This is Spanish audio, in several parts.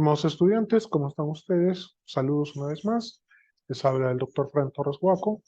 Estimados estudiantes, ¿cómo están ustedes? Saludos una vez más. Les habla el doctor Fran Torres Guaco,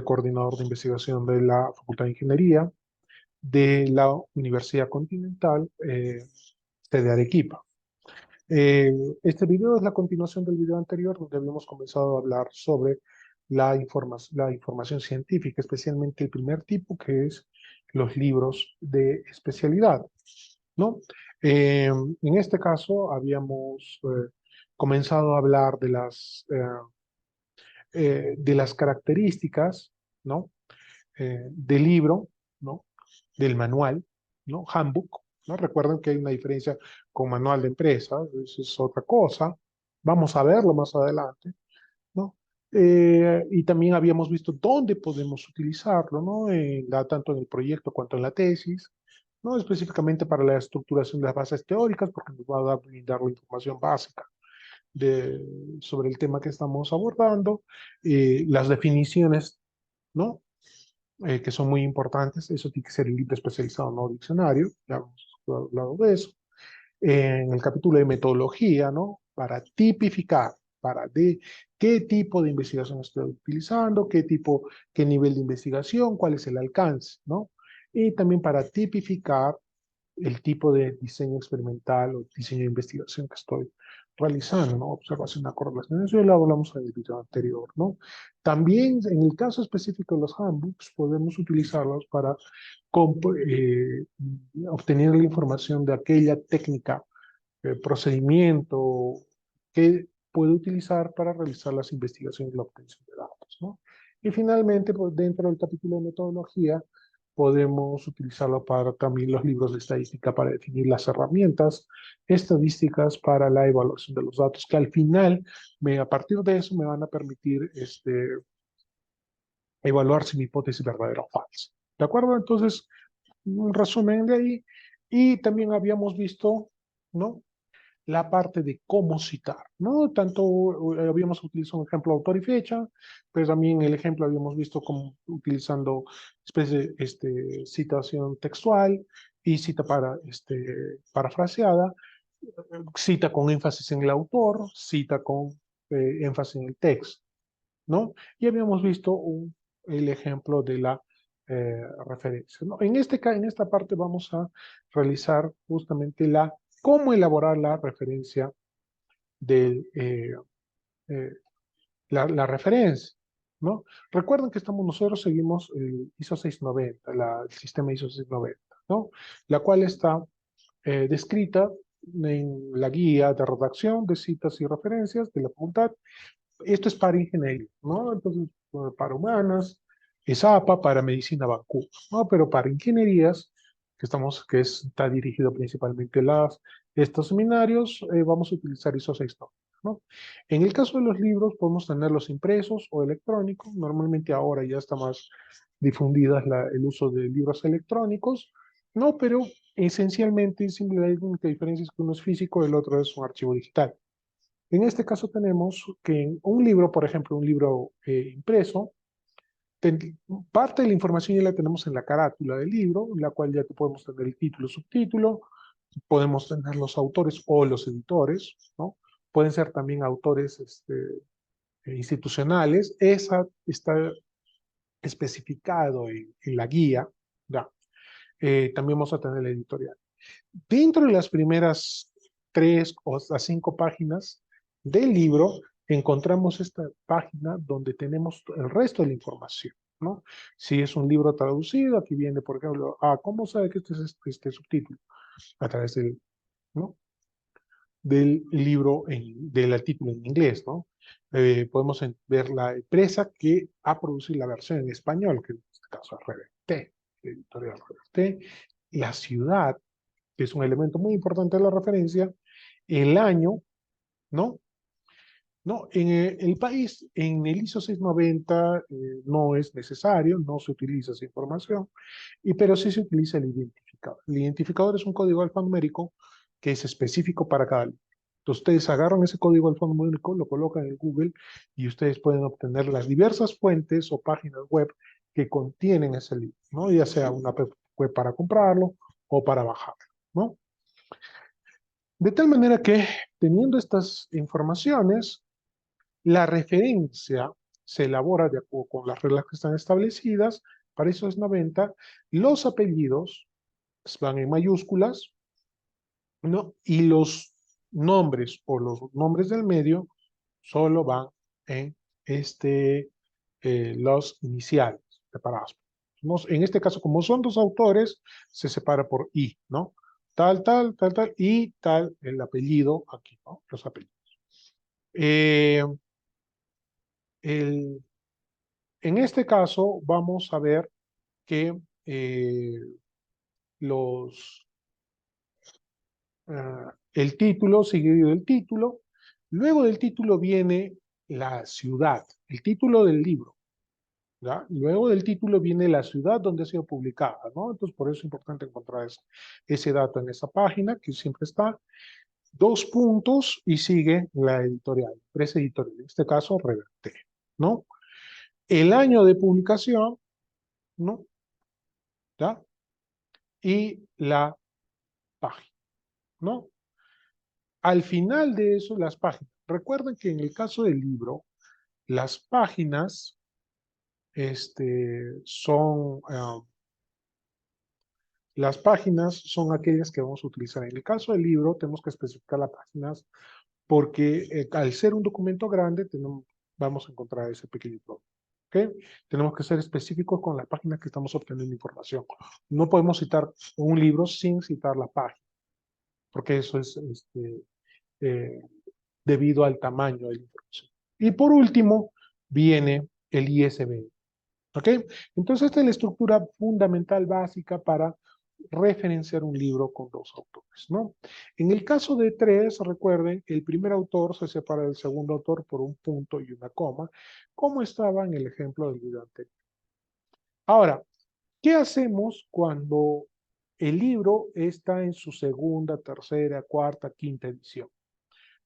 coordinador de investigación de la Facultad de Ingeniería de la Universidad Continental, sede Arequipa. Eh, este video es la continuación del video anterior, donde habíamos comenzado a hablar sobre la información científica, especialmente el primer tipo, que es los libros de especialidad, ¿no? En este caso habíamos comenzado a hablar de las características, ¿no? Del libro, ¿no? Del manual, ¿no? Handbook, ¿no? Recuerden que hay una diferencia con manual de empresa, eso es otra cosa. Vamos a verlo más adelante, ¿no? Y también habíamos visto dónde podemos utilizarlo, ¿no? Tanto en el proyecto cuanto en la tesis, ¿no? Específicamente para la estructuración de las bases teóricas, porque nos va a brindar la información básica sobre el tema que estamos abordando, las definiciones, ¿no? Que son muy importantes. Eso tiene que ser el libro especializado, no diccionario, ya hemos hablado de eso. En el capítulo de metodología, ¿no? Para tipificar, qué tipo de investigación estoy utilizando, qué nivel de investigación, cuál es el alcance, ¿no? Y también para tipificar el tipo de diseño experimental o diseño de investigación que estoy realizando, ¿no? Observación de correlación. Eso ya lo hablamos en el video anterior, ¿no? También en el caso específico de los handbooks, podemos utilizarlos para eh, obtener la información de aquella técnica, procedimiento que puede utilizar para realizar las investigaciones y la obtención de datos, ¿no? Y finalmente, pues, dentro del capítulo de metodología, podemos utilizarlo para también los libros de estadística para definir las herramientas estadísticas para la evaluación de los datos, que al final, a partir de eso, me van a permitir evaluar si mi hipótesis es verdadera o falsa. ¿De acuerdo? Entonces, un resumen de ahí. Y también habíamos visto, ¿no? La parte de cómo citar, ¿no? Tanto habíamos utilizado un ejemplo autor y fecha, pero también el ejemplo habíamos visto como utilizando citación textual y cita parafraseada, cita con énfasis en el autor, cita con énfasis en el texto, ¿no? Y habíamos visto el ejemplo de la referencia, ¿no? En esta parte vamos a realizar justamente cómo elaborar la referencia de la referencia, ¿no? Recuerden que nosotros seguimos el ISO 690, el sistema ISO 690, ¿no? La cual está descrita en la guía de redacción de citas y referencias de la facultad. Esto es para ingeniería, ¿no? Entonces, para humanas, es APA, para medicina Vancouver, ¿no? Pero para ingenierías, está dirigido principalmente a estos seminarios, vamos a utilizar ISO 690, ¿no? En el caso de los libros, podemos tenerlos impresos o electrónicos. Normalmente ahora ya está más difundida el uso de libros electrónicos, ¿no? Pero esencialmente, simplemente la única diferencia es que uno es físico y el otro es un archivo digital. En este caso tenemos que un libro, por ejemplo, un libro impreso, parte de la información ya la tenemos en la carátula del libro, en la cual ya podemos tener el título, subtítulo, podemos tener los autores o los editores, ¿no? Pueden ser también autores institucionales. Esa está especificado en la guía, ¿ya? También vamos a tener la editorial. Dentro de las primeras 3 o 5 páginas del libro, encontramos esta página donde tenemos el resto de la información, ¿no? Si es un libro traducido, aquí viene, por ejemplo, ¿cómo sabe que este es este subtítulo? A través ¿no? Del libro, del artículo en inglés, ¿no? Podemos ver la empresa que ha producido la versión en español, que en este caso es Reverte, la editorial Reverte, la ciudad, que es un elemento muy importante de la referencia, el año, ¿no? No, en el país, en el ISO 690 no es necesario, no se utiliza esa información, pero sí se utiliza el identificador. El identificador es un código alfanumérico que es específico para cada libro. Entonces ustedes agarran ese código alfanumérico, lo colocan en Google y ustedes pueden obtener las diversas fuentes o páginas web que contienen ese libro, ¿no? Ya sea una web para comprarlo o para bajarlo, ¿no? De tal manera que, teniendo estas informaciones, la referencia se elabora de acuerdo con las reglas que están establecidas para ISO 90. Los apellidos van en mayúsculas, ¿no? Y los nombres o los nombres del medio solo van en los iniciales separados. En este caso, como son dos autores, se separa por I, ¿no? Tal, tal, tal, tal, y tal, el apellido aquí, ¿no? Los apellidos. Eh, el, en este caso, vamos a ver que los, el título, seguido del título, luego del título viene la ciudad, el título del libro. ¿Ya? Luego del título viene la ciudad donde ha sido publicada, ¿no? Entonces, por eso es importante encontrar ese dato en esa página, que siempre está. Dos puntos y sigue la editorial, empresa editorial, en este caso, Reverte, ¿no? El año de publicación, ¿no? ¿Ya? Y la página, ¿no? Al final de eso, las páginas. Recuerden que en el caso del libro, las páginas son... las páginas son aquellas que vamos a utilizar. En el caso del libro, tenemos que especificar las páginas porque al ser un documento grande, vamos a encontrar ese pequeño problema. ¿Okay? Tenemos que ser específicos con las páginas que estamos obteniendo información. No podemos citar un libro sin citar la página, porque eso es eh, debido al tamaño de la información. Y por último, viene el ISBN. ¿Ok? Entonces, esta es la estructura fundamental básica para referenciar un libro con dos autores, ¿no? En el caso de tres, recuerden, el primer autor se separa del segundo autor por un punto y una coma, como estaba en el ejemplo del video anterior. Ahora, ¿qué hacemos cuando el libro está en su segunda, tercera, cuarta, quinta edición?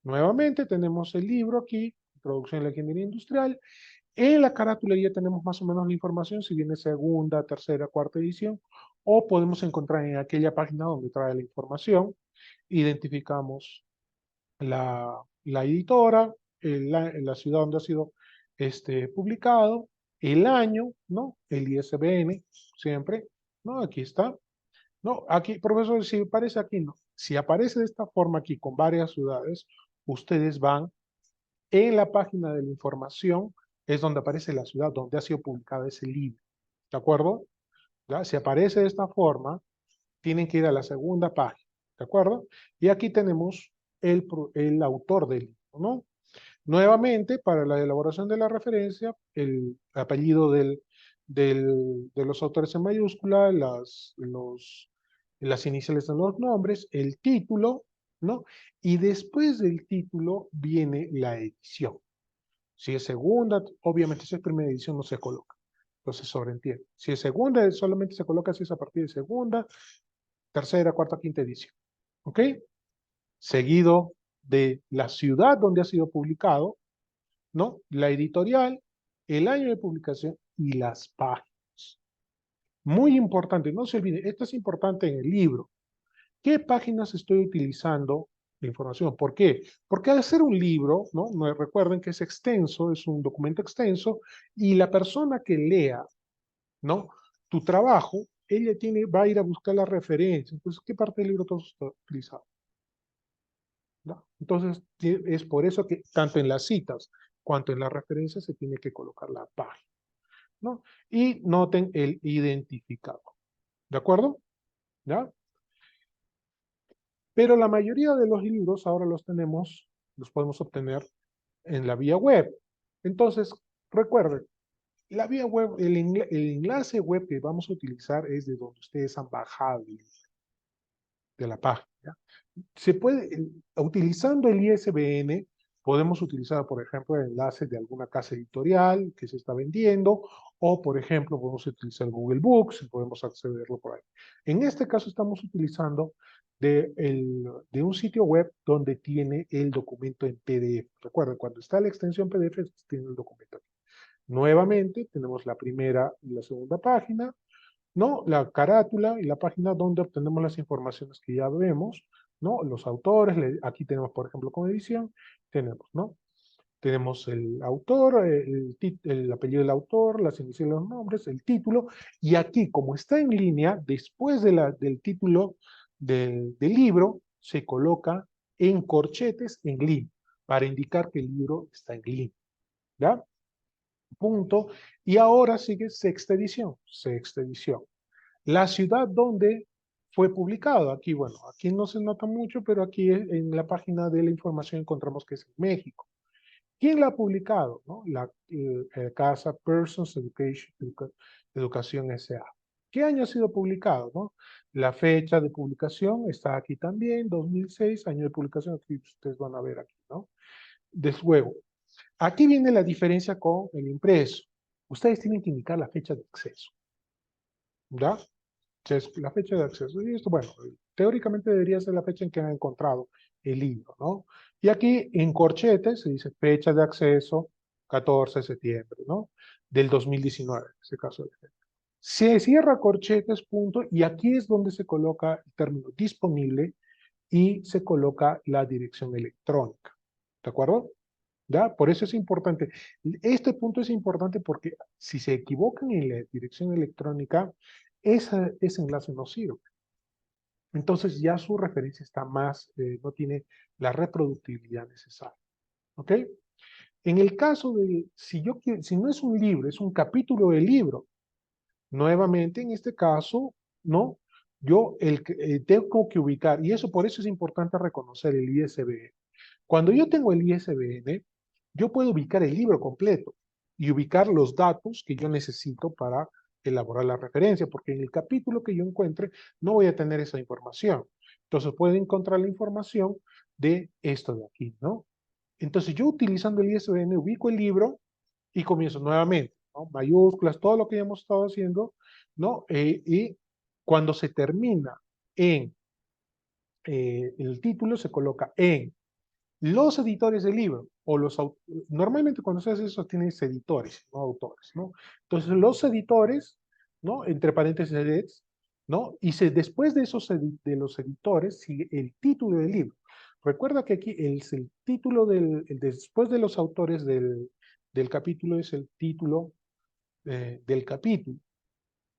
Nuevamente tenemos el libro aquí, Introducción a la Ingeniería Industrial. En la carátula ya tenemos más o menos la información, si viene segunda, tercera, cuarta edición, o podemos encontrar en aquella página donde trae la información, identificamos la editora, la ciudad donde ha sido publicado, el año, ¿no? El ISBN, siempre, ¿no? Aquí está. No, aquí, profesor, si aparece aquí, no. Si aparece de esta forma aquí con varias ciudades, ustedes van en la página de la información, es donde aparece la ciudad donde ha sido publicado ese libro. ¿De acuerdo? ¿Ya? Si aparece de esta forma, tienen que ir a la segunda página. ¿De acuerdo? Y aquí tenemos el autor del libro, ¿no? Nuevamente, para la elaboración de la referencia, el apellido de los autores en mayúscula, las iniciales de los nombres, el título, ¿no? Y después del título viene la edición. Si es segunda, obviamente si es primera edición no se coloca. Entonces sobreentiende. Si es segunda, solamente se coloca si es a partir de segunda, tercera, cuarta, quinta edición. ¿Ok? Seguido de la ciudad donde ha sido publicado, ¿no? La editorial, el año de publicación y las páginas. Muy importante, no se olvide, esto es importante en el libro. ¿Qué páginas estoy utilizando la información? ¿Por qué? Porque al ser un libro, ¿no? Recuerden que es extenso, es un documento extenso, y la persona que lea, ¿no? Tu trabajo, ella va a ir a buscar la referencia. Entonces, ¿qué parte del libro tú has utilizado? ¿No? Entonces, es por eso que tanto en las citas cuanto en las referencias se tiene que colocar la página, ¿no? Y noten el identificador. ¿De acuerdo? ¿Ya? Pero la mayoría de los libros ahora los podemos obtener en la vía web. Entonces, recuerden, la vía web, el enlace web que vamos a utilizar es de donde ustedes han bajado de la página. ¿Ya? Se puede, utilizando el ISBN, podemos utilizar, por ejemplo, el enlace de alguna casa editorial que se está vendiendo, o, por ejemplo, podemos utilizar Google Books y podemos accederlo por ahí. En este caso estamos utilizando de un sitio web donde tiene el documento en PDF. Recuerden, cuando está la extensión PDF, tiene el documento. Nuevamente, tenemos la primera y la segunda página, ¿no? La carátula y la página donde obtenemos las informaciones que ya vemos, ¿no? Los autores, aquí tenemos, por ejemplo, como edición, tenemos, ¿no? Tenemos el autor, el apellido del autor, las iniciales de los nombres, el título, y aquí, como está en línea, después del título del libro, se coloca en corchetes en línea, para indicar que el libro está en línea, ¿ya? Punto. Y ahora sigue sexta edición, sexta edición. La ciudad donde fue publicado, aquí, bueno, aquí no se nota mucho, pero aquí en la página de la información encontramos que es en México. ¿Quién la ha publicado? ¿No? La Casa Persons Educación S.A. ¿Qué año ha sido publicado? ¿No? La fecha de publicación está aquí también, 2006, año de publicación, aquí ustedes van a ver aquí, ¿no? Desde luego, aquí viene la diferencia con el impreso. Ustedes tienen que indicar la fecha de acceso, ¿ya? Entonces, la fecha de acceso. Y esto, bueno, teóricamente debería ser la fecha en que han encontrado el libro, ¿no? Y aquí en corchetes se dice fecha de acceso 14 de septiembre, ¿no? Del 2019, en este caso. Se cierra corchetes, punto, y aquí es donde se coloca el término disponible y se coloca la dirección electrónica. ¿De acuerdo? ¿Ya? Por eso es importante. Este punto es importante porque si se equivocan en la dirección electrónica, ese enlace no sirve. Entonces ya su referencia está más, no tiene la reproductibilidad necesaria. ¿Ok? En el caso de, si no es un libro, es un capítulo del libro, nuevamente en este caso, ¿no? Yo tengo que ubicar, y eso por eso es importante reconocer el ISBN. Cuando yo tengo el ISBN, yo puedo ubicar el libro completo y ubicar los datos que yo necesito para elaborar la referencia, porque en el capítulo que yo encuentre no voy a tener esa información. Entonces puedo encontrar la información de esto de aquí, ¿no? Entonces yo utilizando el ISBN ubico el libro y comienzo nuevamente, ¿no? Mayúsculas, todo lo que ya hemos estado haciendo, ¿no? Y cuando se termina en el título, se coloca en los editores del libro, o normalmente cuando se hace eso tienes editores, no autores, ¿no? Entonces los editores, ¿no? Entre paréntesis, edits, ¿no? Y después de de los editores sigue el título del libro. Recuerda que aquí el título después de los autores del capítulo es el título del capítulo.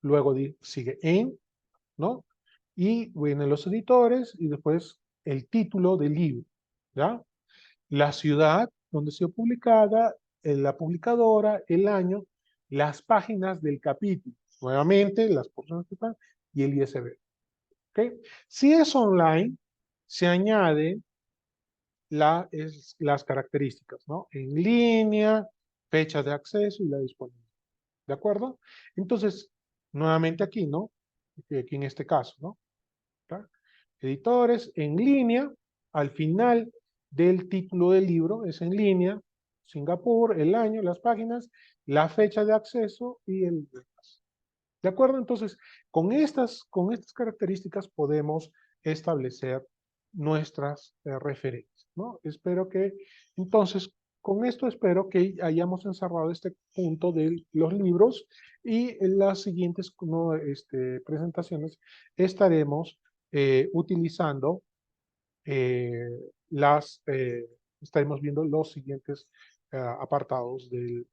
Luego sigue en, ¿no? Y vienen los editores y después el título del libro, ¿ya? La ciudad donde se publicada, la publicadora, el año, las páginas del capítulo, nuevamente las personas que están y el ISBN. ¿Okay? Si es online, se añaden las características, ¿no? En línea, fecha de acceso y la disponibilidad. ¿De acuerdo? Entonces, nuevamente aquí, ¿no? Aquí en este caso, ¿no? ¿Tá? Editores en línea, al final del título del libro es en línea, Singapur, el año, las páginas, la fecha de acceso y el enlace. ¿De acuerdo? Entonces, con estas características podemos establecer nuestras referencias, ¿no? Espero que, entonces, con esto espero que hayamos encerrado este punto de los libros y en las siguientes ¿no? presentaciones estaremos utilizando eh, estaremos viendo los siguientes apartados de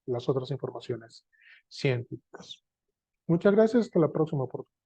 las otras informaciones científicas. Muchas gracias, hasta la próxima oportunidad.